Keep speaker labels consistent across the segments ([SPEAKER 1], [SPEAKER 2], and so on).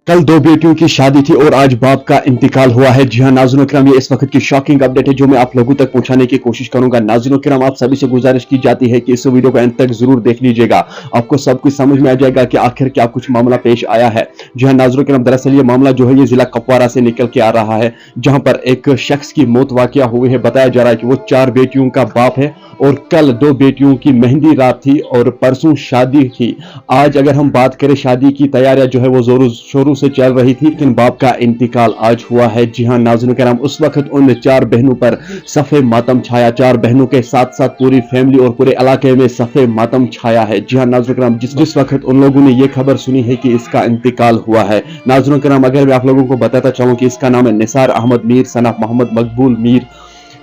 [SPEAKER 1] कल दो बेटियों की शादी थी और आज बाप का इंतकाल हुआ है। जी हां नाज़रीन किराम, ये इस वक्त की शॉकिंग अपडेट है जो मैं आप लोगों तक पहुंचाने की कोशिश करूंगा। नाज़रीन किराम, आप सभी से गुजारिश की जाती है कि इस वीडियो को अंत तक जरूर देख लीजिएगा। आपको सब कुछ समझ में आ जाएगा कि आखिर क्या कुछ मामला पेश आया है। जी हां नाज़रीन किराम, दरअसल ये मामला जो है ये जिला कुपवारा से निकल के आ रहा है, जहां पर एक शख्स की मौत वाकया हुई है। बताया जा रहा है कि वो 4 बेटियों का बाप है और कल 2 बेटियों की मेहंदी रात थी और परसों शादी थी। आज अगर हम बात करें, शादी की तैयारियां जो है वो जोरों शोरों से चल रही थी, लेकिन बाप का इंतकाल आज हुआ है। जी हां नाज़रीन किराम, उस वक्त उन 4 बहनों पर सफ़े मातम छाया। 4 बहनों के साथ साथ पूरी फैमिली और पूरे इलाके में सफ़े मातम छाया है। जी हां नाज़रीन किराम, जिस वक्त उन लोगों ने ये खबर सुनी है कि इसका इंतकाल हुआ है, नाज़रीन किराम अगर मैं आप लोगों को बताता चाहूं कि इसका नाम है निसार अहमद मीर सना मोहम्मद मकबूल मीर।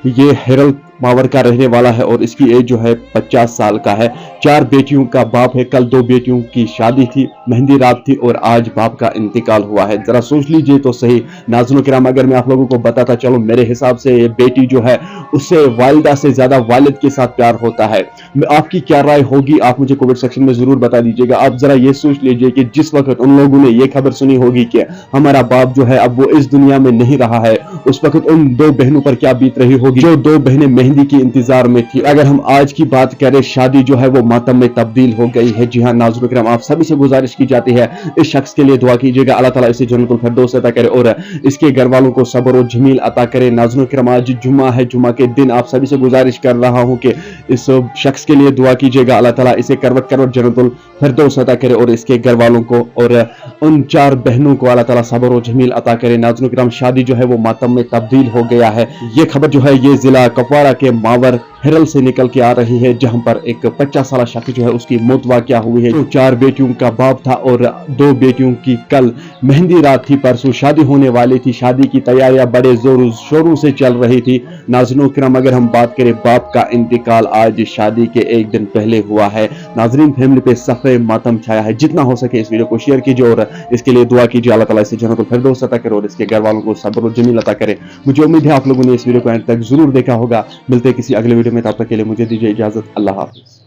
[SPEAKER 1] ये हेरल मावर का रहने वाला है और इसकी एज जो है 50 साल का है। 4 बेटियों का बाप है। कल 2 बेटियों की शादी थी, मेहंदी रात थी और आज बाप का इंतकाल हुआ है। जरा सोच लीजिए तो सही नाज़रीन किराम, अगर मैं आप लोगों को बताता चलूं, मेरे हिसाब से ये बेटी जो है उससे वालिदा से ज्यादा वालिद के साथ प्यार होता है। आपकी क्या राय होगी, आप मुझे कमेंट सेक्शन में जरूर बता दीजिएगा। आप जरा ये सोच लीजिए कि जिस वक्त उन लोगों ने ये खबर सुनी होगी कि हमारा बाप जो है अब वो इस दुनिया में नहीं रहा है, उस वक्त उन 2 बहनों पर क्या बीत रही होगी जो 2 बहनें मेहंदी की इंतजार में थी। अगर हम आज की बात करें, शादी जो है वो मातम में तब्दील हो गई है। जी हां नाज़रीन किराम, आप सभी से गुजारिश की जाती है इस शख्स के लिए दुआ कीजिएगा, अल्लाह ताला इसे जन्नतुल फिरदौस अता करे और इसके घर वालों को सब्र और जमील अता करे। नाज़रीन किराम, आज जुम्मा है, जुम्मा के दिन आप सभी से गुजारिश कर रहा हूं कि इस शख्स के लिए दुआ कीजिएगा, अल्लाह ताला इसे करवट करवट जन्नतुल फिरदौस अता करे और इसके घर वालों को और उन 4 बहनों को अल्लाह ताला सब्र और जमील अता करे। नाज़रीन किराम, शादी जो है वो मातम में तब्दील हो गया है। ये खबर जो है ये जिला कुपवारा के मावर हिरल से निकल के आ रही है, जहां पर एक 50 साल शख्स जो है उसकी मौत वाकया हुई है, जो 4 बेटियों का बाप था और 2 बेटियों की कल मेहंदी रात थी, परसों शादी होने वाली थी। शादी की तैयारियां बड़े जोरों शोरों से चल रही थी। नाज़रीन किराम, अगर हम बात करें, बाप का इंतकाल आज शादी के एक दिन पहले हुआ है। नाज़रीन, फैमिली पे सफ़े मातम छाया है। जितना हो सके इस वीडियो को शेयर कीजिए और इसके लिए दुआ कीजिए, अल्लाह ताला इसे जन्नतुल फिरदौस अता करे और इसके घर वालों को सब्र और जमील अता करे। मुझे उम्मीद है आप लोगों ने इस वीडियो को अंत तक जरूर देखा होगा। मिलते हैं किसी अगले वीडियो में, तब तक के लिए मुझे दीजिए इजाजत। अल्लाह हाफिज।